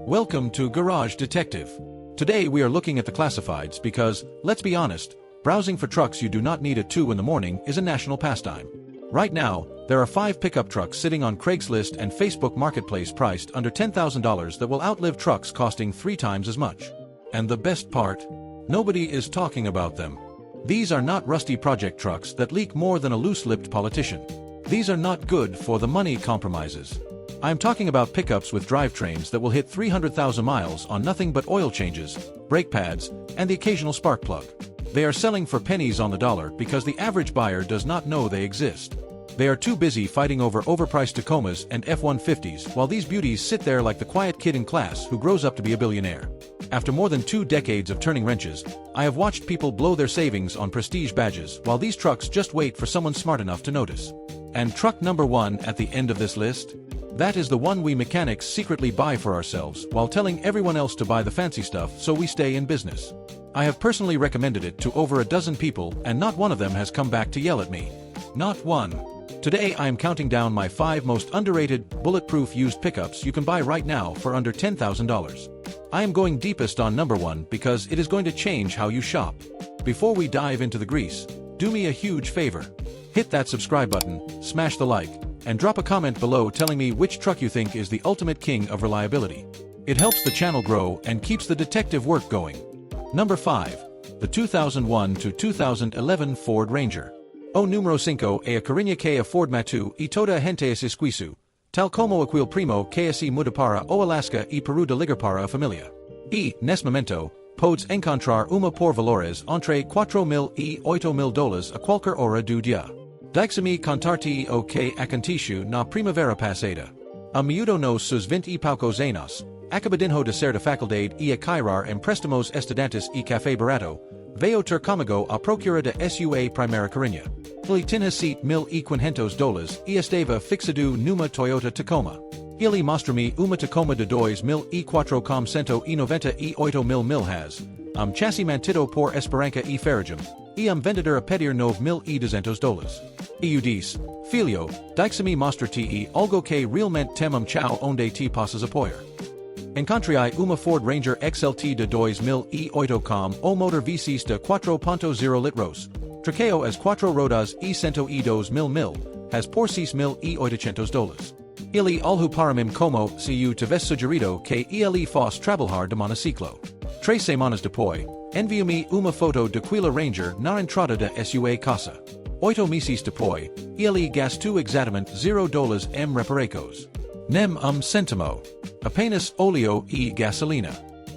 Welcome to Garage Detective. Today we are looking at the classifieds because, let's be honest, browsing for trucks you do not need at 2 in the morning is a national pastime. Right now, there are 5 pickup trucks sitting on Craigslist and Facebook Marketplace priced under $10,000 that will outlive trucks costing 3 times as much. And the best part? Nobody is talking about them. These are not rusty project trucks that leak more than a loose-lipped politician. These are not good for the money compromises. I am talking about pickups with drivetrains that will hit 300,000 miles on nothing but oil changes, brake pads, and the occasional spark plug. They are selling for pennies on the dollar because the average buyer does not know they exist. They are too busy fighting over overpriced Tacomas and F-150s while these beauties sit there like the quiet kid in class who grows up to be a billionaire. After more than 2 decades of turning wrenches, I have watched people blow their savings on prestige badges while these trucks just wait for someone smart enough to notice. And truck number 1 at the end of this list? That is the one we mechanics secretly buy for ourselves while telling everyone else to buy the fancy stuff so we stay in business. I have personally recommended it to over a dozen people and not one of them has come back to yell at me. Not one. Today I am counting down my 5 most underrated, bulletproof used pickups you can buy right now for under $10,000. I am going deepest on number 1 because it is going to change how you shop. Before we dive into the grease, do me a huge favor. Hit that subscribe button, smash the like, and drop a comment below telling me which truck you think is the ultimate king of reliability. It helps the channel grow and keeps the detective work going. Number 5. The 2001 to 2011 Ford Ranger. O numero 5 e a Carigna que a Ford Matu e toda a gente es esquisu, tal como aquil primo que se muda para o Alaska e Peru de ligar para a familia. E, nesse momento, podes encontrar uma por valores entre $4,000 e $8,000 a qualquer hora do dia. Deixa-me contar-te o que aconteceu na primavera passada. A miúdo nos seus 20 e poucos anos, acabadinho de ser da faculdade e a cairar emprestamos estudantes e café barato, veio ter comigo à procura da sua primeira Carigna. Ele tinha $7,500 e estava fixado numa Toyota Tacoma. Ele mostrou-me uma Tacoma de 2004 com 198 mil milhas, chassis mantido por Esperança e Ferragem, e vendedor a pedir $9,200. E eu disse, filho, deixa-me mostrar-te algo que realmente tem chão onde te possas apoiar. Encontrei uma Ford Ranger XLT de 2008 com o motor V6 de 4.0 litros, traqueio as 4 rodas e 102 mil, has por $6,800. Ele olhou para mim como se eu tivesse sugerido que ele fosse trabalhar de monociclo. 3 semanas depois, enviou-me uma foto de Quila Ranger na entrada da sua casa. 8 meses depois, ele gastou exatamente $0 em reparecos. Nem centimo. Apenas óleo e gasolina.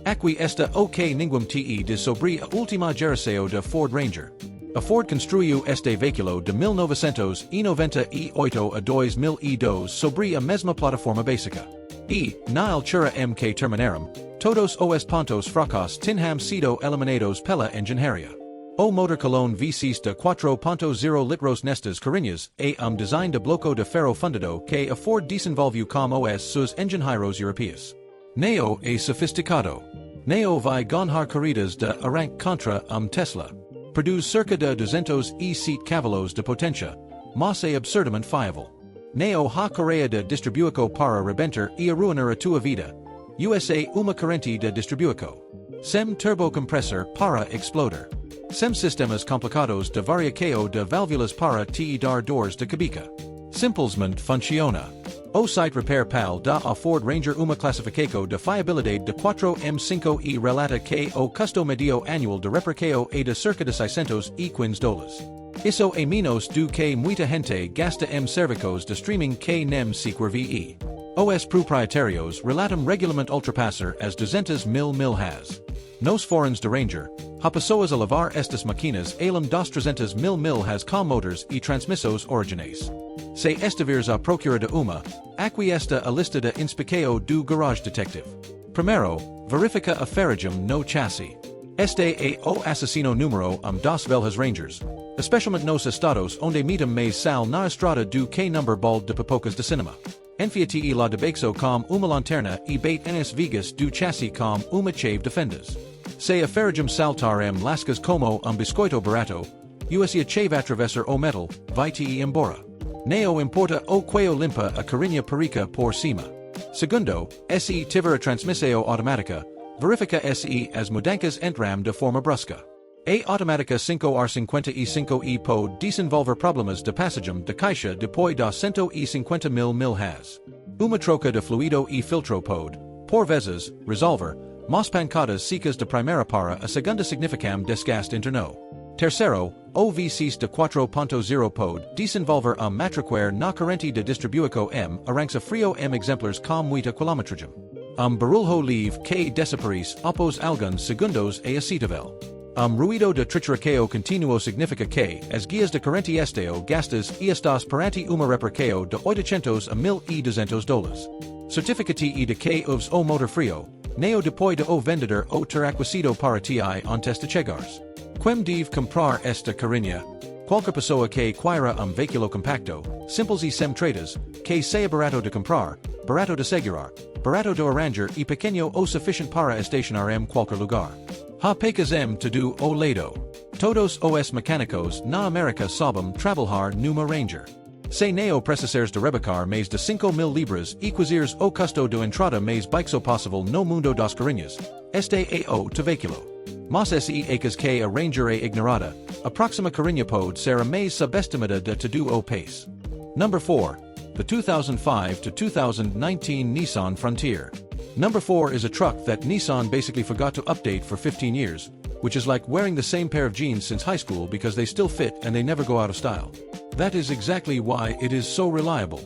Aqui está o que ninguém te diz sobre a última geração da Ford Ranger. A Ford construiu este veículo de 1998 a 2002 sobre a mesma plataforma básica. E, na altura em que terminaram, todos os pontos fracos tinham sido eliminados pela engenharia. O motor Cologne V6 de 4.0 litros nestas Carignas é design de bloco de ferro fundado que a Ford desenvolveu com os seus engenheiros europeus. Neo é sofisticado. Neo vai ganhar corridas de arranque contra Tesla. Produz cerca de 207 cavalos de potência, mas é absurdamente fiável. Neo ha correia de distribuição para rebentar e arruinar a tua vida. USA uma corrente de distribuição. Sem turbocompressor para explodir. Sem sistemas complicados de variação de válvulas para te dar dores de cabeça. Simplesmente funciona. O site Repair Pal dá a Ford Ranger uma classificação de fiabilidade de 4M5 e relata que o custo medio annual de reparação é de cerca de $615. Isso é menos do que muita gente gasta em serviços de streaming que nem sequer ve. Os proprietários relatam regularmente ultrapassar as 200 mil milhas. Nos foros de Ranger, há pessoas a lavar estas máquinas além das 300 mil milhas com motores e transmissões originais. Se estiveres à procura de uma, aqui está a lista de inspeção do Garage Detective. Primeiro, verifica a ferragem no chassis. Este é o assassino número das velhas Rangers, especialmente nos estados onde mitam mais sal na estrada do que number bald de pipocas de cinema. Enfia-te lá debaixo com uma lanterna e bate nas vigas do chassis com uma chave de fendas. Se a ferragem saltar lascas como biscoito barato, se a chave atravessar o metal, vai-te embora. Neo importa o queo limpa a Carigna perica por cima. Segundo, se tivera transmissão automática, verifica se as mudanças entram de forma brusca. A automática 5R50E5E pode desenvolver problemas de passagem de caixa depois de 150 mil milhas. Uma troca de fluido e filtro pode, por vezes, resolver, mas pancadas secas de primeira para a segunda significam desgaste interno. Terceiro, o V6 de 4.0 pode desenvolver matraquare na corrente de distribuição arranca frio exemplares com muita quilometragem. Barulho livre que desaparece após alguns segundos é aceitável. Ruído de trituração continuo significa que as guias de corrente estão gastas e estás perante uma reparação de 800 a 1.200 dólares. Certificate de que uves o motor frio, neo depois de o vendedor o ter aquecido para ti antes de chegares. Quem deve comprar esta carinha? Qualquer pessoa que queira veículo compacto, simples e sem tretas, que seja barato de comprar, barato de segurar, barato de arranjar e pequeno o suficiente para estacionar qualquer lugar. Ha pecas to do o lado. Todos os mecânicos na América sabem trabalhar numa Ranger. Se neo precisares de rebacar mais de 5.000 libras e quasirs o custo de entrada mais baixo possível no mundo das carinhas, este é o te veículo. Mas se ecas que a Ranger é ignorada, a próxima carinha pode ser a mais subestimada de todo o país. Number 4. The 2005 to 2019 Nissan Frontier. Number 4 is a truck that Nissan basically forgot to update for 15 years, which is like wearing the same pair of jeans since high school because they still fit and they never go out of style. That is exactly why it is so reliable.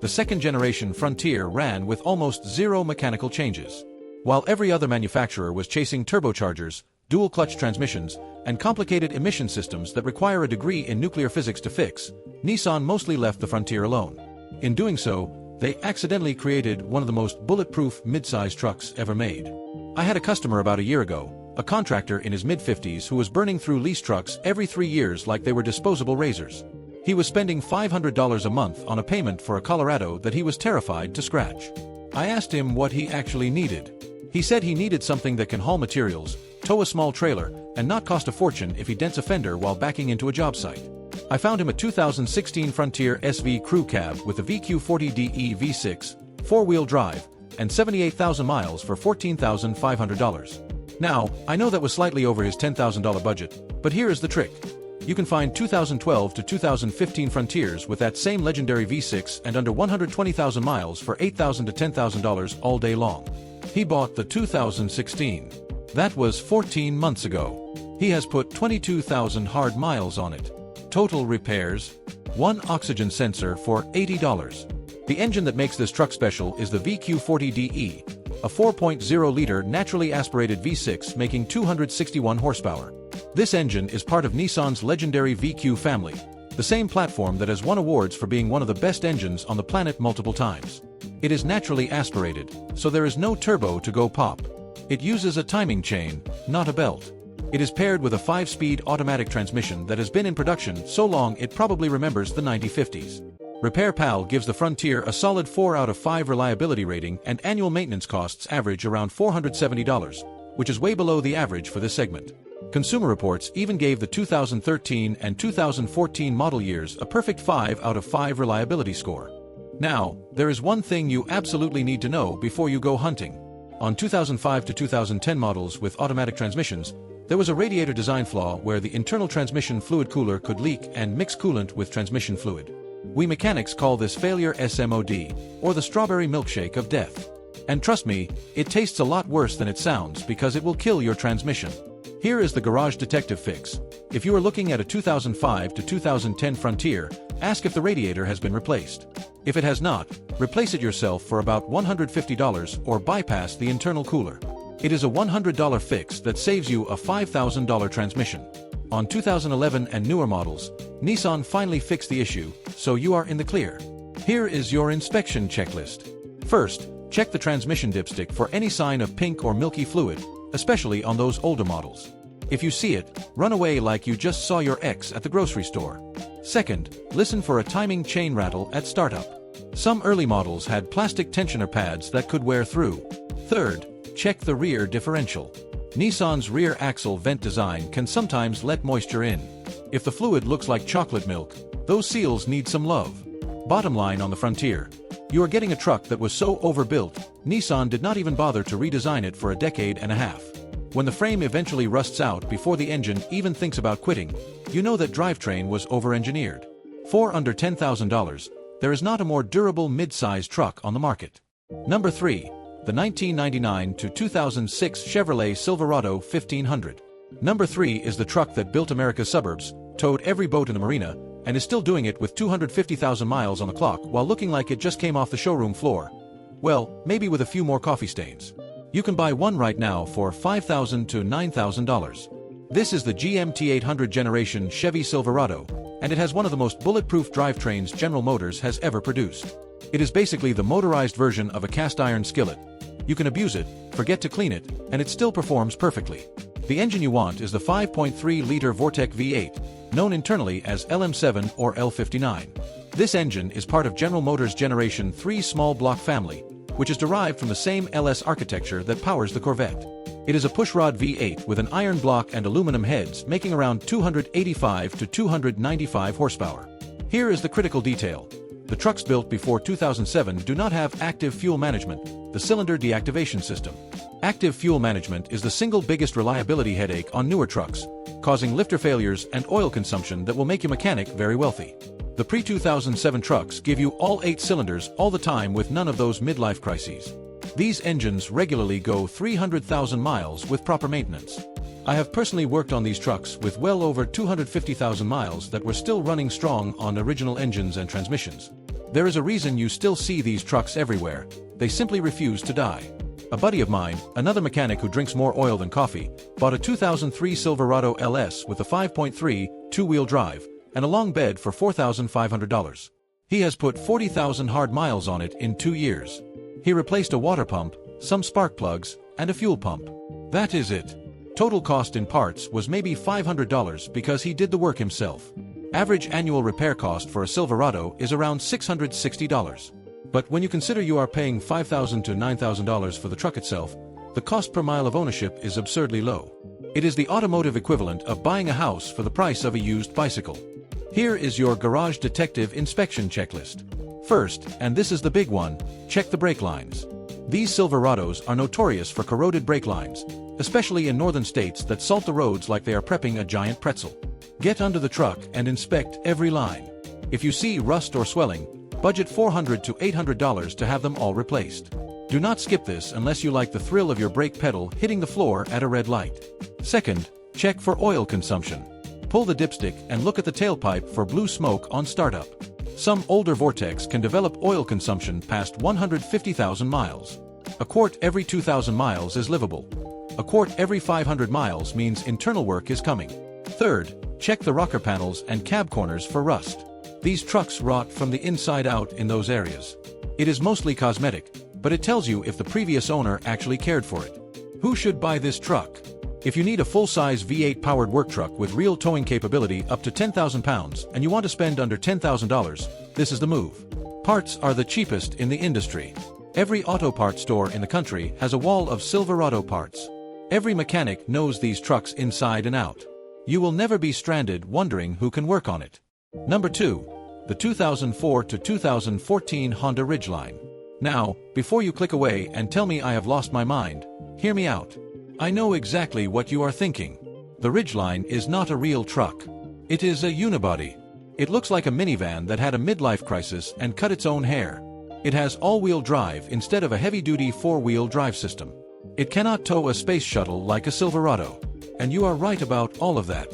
The second generation Frontier ran with almost zero mechanical changes. While every other manufacturer was chasing turbochargers, dual clutch transmissions, and complicated emission systems that require a degree in nuclear physics to fix, Nissan mostly left the Frontier alone. In doing so, they accidentally created one of the most bulletproof mid-size trucks ever made. I had a customer about a year ago, a contractor in his mid-50s who was burning through lease trucks every 3 years like they were disposable razors. He was spending $500 a month on a payment for a Colorado that he was terrified to scratch. I asked him what he actually needed. He said he needed something that can haul materials, tow a small trailer, and not cost a fortune if he dents a fender while backing into a job site. I found him a 2016 Frontier SV Crew Cab with a VQ40DE V6, 4-wheel drive, and 78,000 miles for $14,500. Now, I know that was slightly over his $10,000 budget, but here is the trick. You can find 2012 to 2015 Frontiers with that same legendary V6 and under 120,000 miles for $8,000 to $10,000 all day long. He bought the 2016. That was 14 months ago. He has put 22,000 hard miles on it. Total repairs, 1 oxygen sensor for $80. The engine that makes this truck special is the VQ40DE, a 4.0-liter naturally aspirated V6 making 261 horsepower. This engine is part of Nissan's legendary VQ family, the same platform that has won awards for being one of the best engines on the planet multiple times. It is naturally aspirated, so there is no turbo to go pop. It uses a timing chain, not a belt. It is paired with a 5-speed automatic transmission that has been in production so long it probably remembers the 1950s. Repair Pal gives the Frontier a solid 4 out of 5 reliability rating and annual maintenance costs average around $470, which is way below the average for this segment. Consumer Reports even gave the 2013 and 2014 model years a perfect 5 out of 5 reliability score. Now, there is one thing you absolutely need to know before you go hunting. On 2005 to 2010 models with automatic transmissions, there was a radiator design flaw where the internal transmission fluid cooler could leak and mix coolant with transmission fluid. We mechanics call this failure SMOD, or the strawberry milkshake of death. And trust me, it tastes a lot worse than it sounds because it will kill your transmission. Here is the garage detective fix. If you are looking at a 2005 to 2010 Frontier, ask if the radiator has been replaced. If it has not, replace it yourself for about $150 or bypass the internal cooler. It is a $100 fix that saves you a $5,000 transmission. On 2011 and newer models, Nissan finally fixed the issue, so you are in the clear. Here is your inspection checklist. First, check the transmission dipstick for any sign of pink or milky fluid, especially on those older models. If you see it, run away like you just saw your ex at the grocery store. Second, listen for a timing chain rattle at startup. Some early models had plastic tensioner pads that could wear through. Third, check the rear differential. Nissan's rear axle vent design can sometimes let moisture in. If the fluid looks like chocolate milk, those seals need some love. Bottom line on the Frontier. You are getting a truck that was so overbuilt, Nissan did not even bother to redesign it for a decade and a half. When the frame eventually rusts out before the engine even thinks about quitting, you know that drivetrain was over-engineered. For under $10,000, there is not a more durable mid-size truck on the market. Number 3. The 1999 to 2006 Chevrolet Silverado 1500. Number 3 is the truck that built America's suburbs, towed every boat in the marina, and is still doing it with 250,000 miles on the clock while looking like it just came off the showroom floor. Well, maybe with a few more coffee stains. You can buy one right now for $5,000 to $9,000. This is the GMT 800 generation Chevy Silverado, and it has one of the most bulletproof drivetrains General Motors has ever produced. It is basically the motorized version of a cast iron skillet. You can abuse it, forget to clean it, and it still performs perfectly. The engine you want is the 5.3-liter Vortec V8, known internally as LM7 or L59. This engine is part of General Motors' Generation 3 small block family, which is derived from the same LS architecture that powers the Corvette. It is a pushrod V8 with an iron block and aluminum heads making around 285 to 295 horsepower. Here is the critical detail. The trucks built before 2007 do not have active fuel management, the cylinder deactivation system. Active fuel management is the single biggest reliability headache on newer trucks, causing lifter failures and oil consumption that will make your mechanic very wealthy. The pre-2007 trucks give you all 8 cylinders all the time with none of those midlife crises. These engines regularly go 300,000 miles with proper maintenance. I have personally worked on these trucks with well over 250,000 miles that were still running strong on original engines and transmissions. There is a reason you still see these trucks everywhere. They simply refuse to die. A buddy of mine, another mechanic who drinks more oil than coffee, bought a 2003 Silverado LS with a 5.3 two-wheel drive and a long bed for $4,500. He has put 40,000 hard miles on it in 2 years. He replaced a water pump, some spark plugs, and a fuel pump. That is it. Total cost in parts was maybe $500 because he did the work himself. Average annual repair cost for a Silverado is around $660. But when you consider you are paying $5,000 to $9,000 for the truck itself, the cost per mile of ownership is absurdly low. It is the automotive equivalent of buying a house for the price of a used bicycle. Here is your Garage Detective inspection checklist. First, and this is the big one, check the brake lines. These Silverados are notorious for corroded brake lines, especially in northern states that salt the roads like they are prepping a giant pretzel. Get under the truck and inspect every line. If you see rust or swelling, budget $400 to $800 to have them all replaced. Do not skip this unless you like the thrill of your brake pedal hitting the floor at a red light. Second, check for oil consumption. Pull the dipstick and look at the tailpipe for blue smoke on startup. Some older Vortecs can develop oil consumption past 150,000 miles. A quart every 2,000 miles is livable. A quart every 500 miles means internal work is coming. Third, check the rocker panels and cab corners for rust. These trucks rot from the inside out in those areas. It is mostly cosmetic, but it tells you if the previous owner actually cared for it. Who should buy this truck? If you need a full-size V8 powered work truck with real towing capability up to 10,000 pounds and you want to spend under $10,000, this is the move. Parts are the cheapest in the industry. Every auto parts store in the country has a wall of Silverado parts. Every mechanic knows these trucks inside and out. You will never be stranded wondering who can work on it. Number 2. The 2004 to 2014 Honda Ridgeline. Now, before you click away and tell me I have lost my mind, hear me out. I know exactly what you are thinking. The Ridgeline is not a real truck. It is a unibody. It looks like a minivan that had a midlife crisis and cut its own hair. It has all-wheel drive instead of a heavy-duty four-wheel drive system. It cannot tow a space shuttle like a Silverado. And you are right about all of that.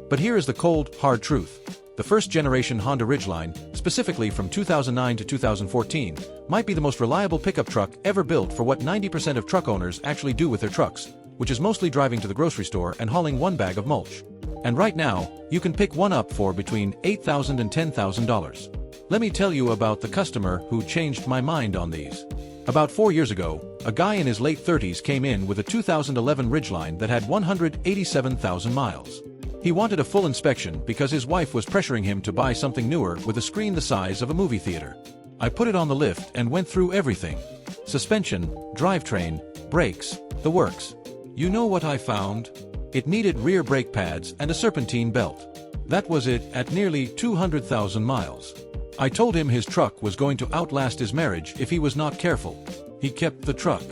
But here is the cold, hard truth. The first-generation Honda Ridgeline, specifically from 2009 to 2014, might be the most reliable pickup truck ever built for what 90% of truck owners actually do with their trucks, which is mostly driving to the grocery store and hauling one bag of mulch. And right now, you can pick one up for between $8,000 and $10,000. Let me tell you about the customer who changed my mind on these. About 4 years ago, a guy in his late 30s came in with a 2011 Ridgeline that had 187,000 miles. He wanted a full inspection because his wife was pressuring him to buy something newer with a screen the size of a movie theater. I put it on the lift and went through everything. Suspension, drivetrain, brakes, the works. You know what I found? It needed rear brake pads and a serpentine belt. That was it at nearly 200,000 miles. I told him his truck was going to outlast his marriage if he was not careful. He kept the truck.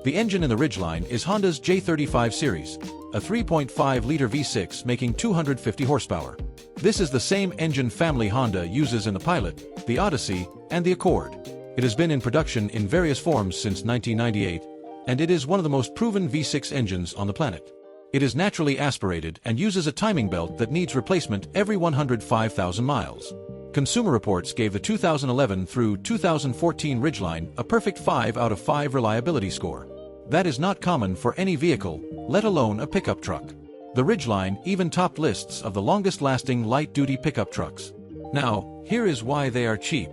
The engine in the Ridgeline is Honda's J35 series, a 3.5-liter V6 making 250 horsepower. This is the same engine family Honda uses in the Pilot, the Odyssey, and the Accord. It has been in production in various forms since 1998, and it is one of the most proven V6 engines on the planet. It is naturally aspirated and uses a timing belt that needs replacement every 105,000 miles. Consumer Reports gave the 2011 through 2014 Ridgeline a perfect 5 out of 5 reliability score. That is not common for any vehicle, let alone a pickup truck. The Ridgeline even topped lists of the longest-lasting light-duty pickup trucks. Now, here is why they are cheap.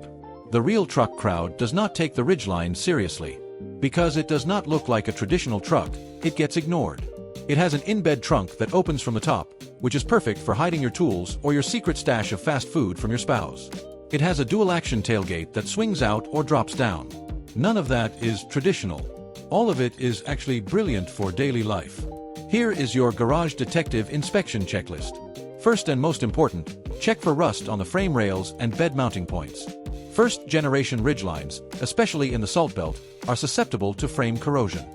The real truck crowd does not take the Ridgeline seriously. Because it does not look like a traditional truck, it gets ignored. It has an in-bed trunk that opens from the top, which is perfect for hiding your tools or your secret stash of fast food from your spouse. It has a dual-action tailgate that swings out or drops down. None of that is traditional. All of it is actually brilliant for daily life. Here is your Garage Detective inspection checklist. First and most important, check for rust on the frame rails and bed mounting points. First-generation Ridgelines, especially in the Salt Belt, are susceptible to frame corrosion.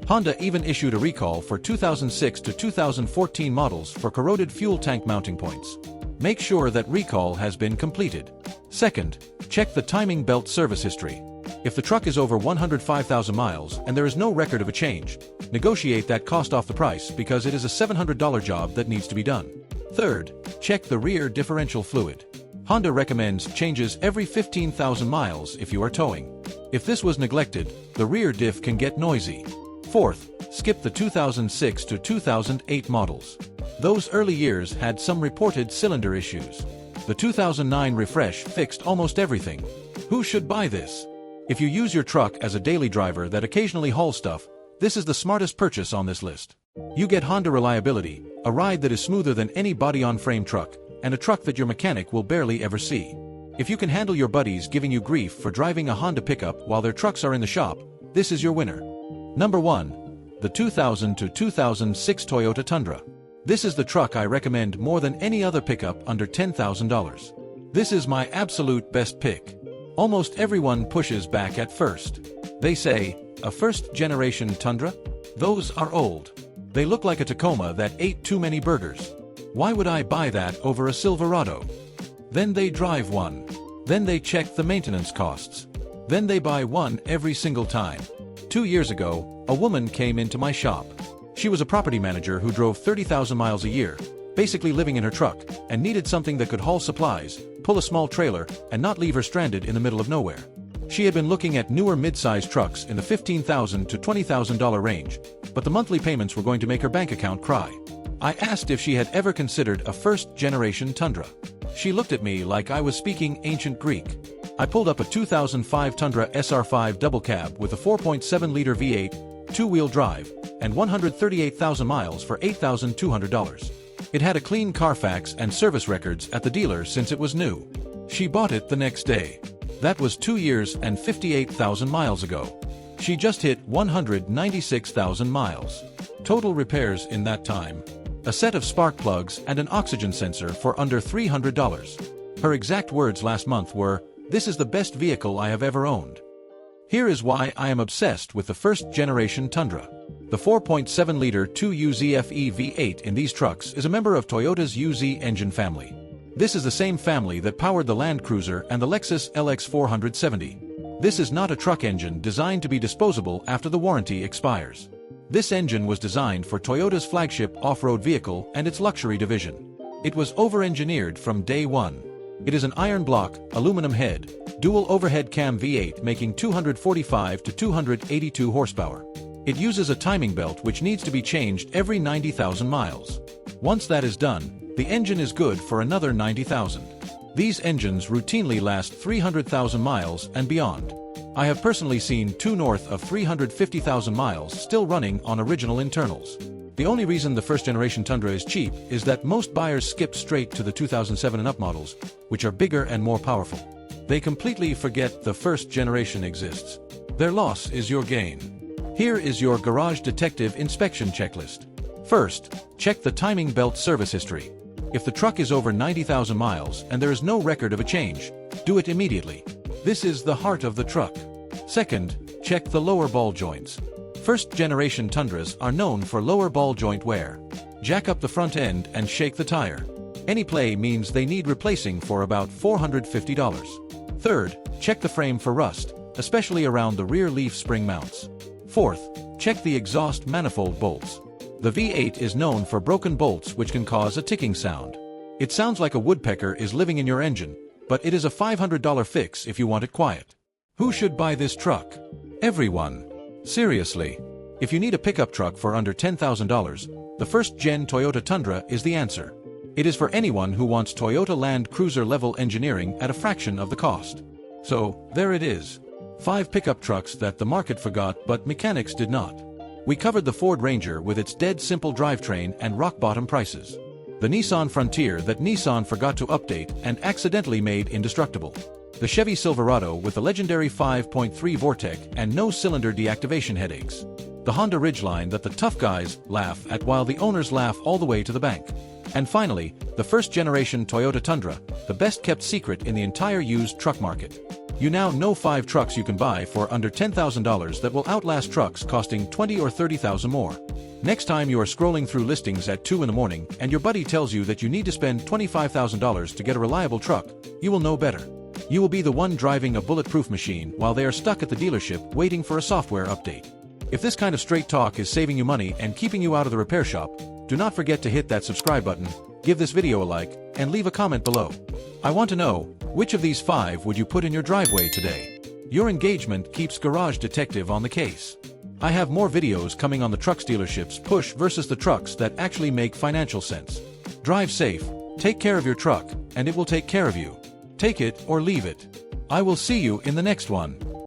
Honda even issued a recall for 2006 to 2014 models for corroded fuel tank mounting points. Make sure that recall has been completed. Second, check the timing belt service history. If the truck is over 105,000 miles and there is no record of a change, negotiate that cost off the price because it is a $700 job that needs to be done. Third, check the rear differential fluid. Honda recommends changes every 15,000 miles if you are towing. If this was neglected, the rear diff can get noisy. Fourth, skip the 2006 to 2008 models. Those early years had some reported cylinder issues. The 2009 refresh fixed almost everything. Who should buy this? If you use your truck as a daily driver that occasionally hauls stuff, this is the smartest purchase on this list. You get Honda reliability, a ride that is smoother than any body-on-frame truck, and a truck that your mechanic will barely ever see. If you can handle your buddies giving you grief for driving a Honda pickup while their trucks are in the shop, this is your winner. Number 1. The 2000 to 2006 Toyota Tundra. This is the truck I recommend more than any other pickup under $10,000. This is my absolute best pick. Almost everyone pushes back at first. They say, a first-generation Tundra? Those are old. They look like a Tacoma that ate too many burgers. Why would I buy that over a Silverado? Then they drive one. Then they check the maintenance costs. Then they buy one every single time. 2 years ago, a woman came into my shop. She was a property manager who drove 30,000 miles a year, basically living in her truck, and needed something that could haul supplies, pull a small trailer, and not leave her stranded in the middle of nowhere. She had been looking at newer mid-size trucks in the $15,000 to $20,000 range, but the monthly payments were going to make her bank account cry. I asked if she had ever considered a first-generation Tundra. She looked at me like I was speaking ancient Greek. I pulled up a 2005 Tundra SR5 double cab with a 4.7-liter V8, two-wheel drive, and 138,000 miles for $8,200. It had a clean Carfax and service records at the dealer since it was new. She bought it the next day. That was 2 years and 58,000 miles ago. She just hit 196,000 miles. Total repairs in that time. A set of spark plugs and an oxygen sensor for under $300. Her exact words last month were, "This is the best vehicle I have ever owned." Here is why I am obsessed with the first-generation Tundra. The 4.7-liter 2UZFE V8 in these trucks is a member of Toyota's UZ engine family. This is the same family that powered the Land Cruiser and the Lexus LX 470. This is not a truck engine designed to be disposable after the warranty expires. This engine was designed for Toyota's flagship off-road vehicle and its luxury division. It was over-engineered from day one. It is an iron block, aluminum head, dual overhead cam V8 making 245 to 282 horsepower. It uses a timing belt which needs to be changed every 90,000 miles. Once that is done, the engine is good for another 90,000. These engines routinely last 300,000 miles and beyond. I have personally seen two north of 350,000 miles still running on original internals. The only reason the first-generation Tundra is cheap is that most buyers skip straight to the 2007 and up models, which are bigger and more powerful. They completely forget the first generation exists. Their loss is your gain. Here is your Garage Detective inspection checklist. First, check the timing belt service history. If the truck is over 90,000 miles and there is no record of a change, Do it immediately. This is the heart of the truck. Second, check the lower ball joints. First-generation Tundras are known for lower ball joint wear. Jack up the front end and shake the tire. Any play means they need replacing for about $450. Third, check the frame for rust, especially around the rear leaf spring mounts. Fourth, check the exhaust manifold bolts. The V8 is known for broken bolts which can cause a ticking sound. It sounds like a woodpecker is living in your engine, but it is a $500 fix if you want it quiet. Who should buy this truck? Everyone. Seriously. If you need a pickup truck for under $10,000, the first-gen Toyota Tundra is the answer. It is for anyone who wants Toyota Land Cruiser level engineering at a fraction of the cost. So, there it is. 5 pickup trucks that the market forgot but mechanics did not. We covered the Ford Ranger with its dead simple drivetrain and rock-bottom prices. The Nissan Frontier that Nissan forgot to update and accidentally made indestructible. The Chevy Silverado with the legendary 5.3 Vortec and no cylinder deactivation headaches. The Honda Ridgeline that the tough guys laugh at while the owners laugh all the way to the bank. And finally, the first-generation Toyota Tundra, the best-kept secret in the entire used truck market. You now know 5 trucks you can buy for under $10,000 that will outlast trucks costing $20,000 or $30,000 more. Next time you are scrolling through listings at 2 in the morning and your buddy tells you that you need to spend $25,000 to get a reliable truck, you will know better. You will be the one driving a bulletproof machine while they are stuck at the dealership waiting for a software update. If this kind of straight talk is saving you money and keeping you out of the repair shop, do not forget to hit that subscribe button, give this video a like, and leave a comment below. I want to know, which of these 5 would you put in your driveway today? Your engagement keeps Garage Detective on the case. I have more videos coming on the trucks dealerships push versus the trucks that actually make financial sense. Drive safe, take care of your truck, and it will take care of you. Take it or leave it. I will see you in the next one.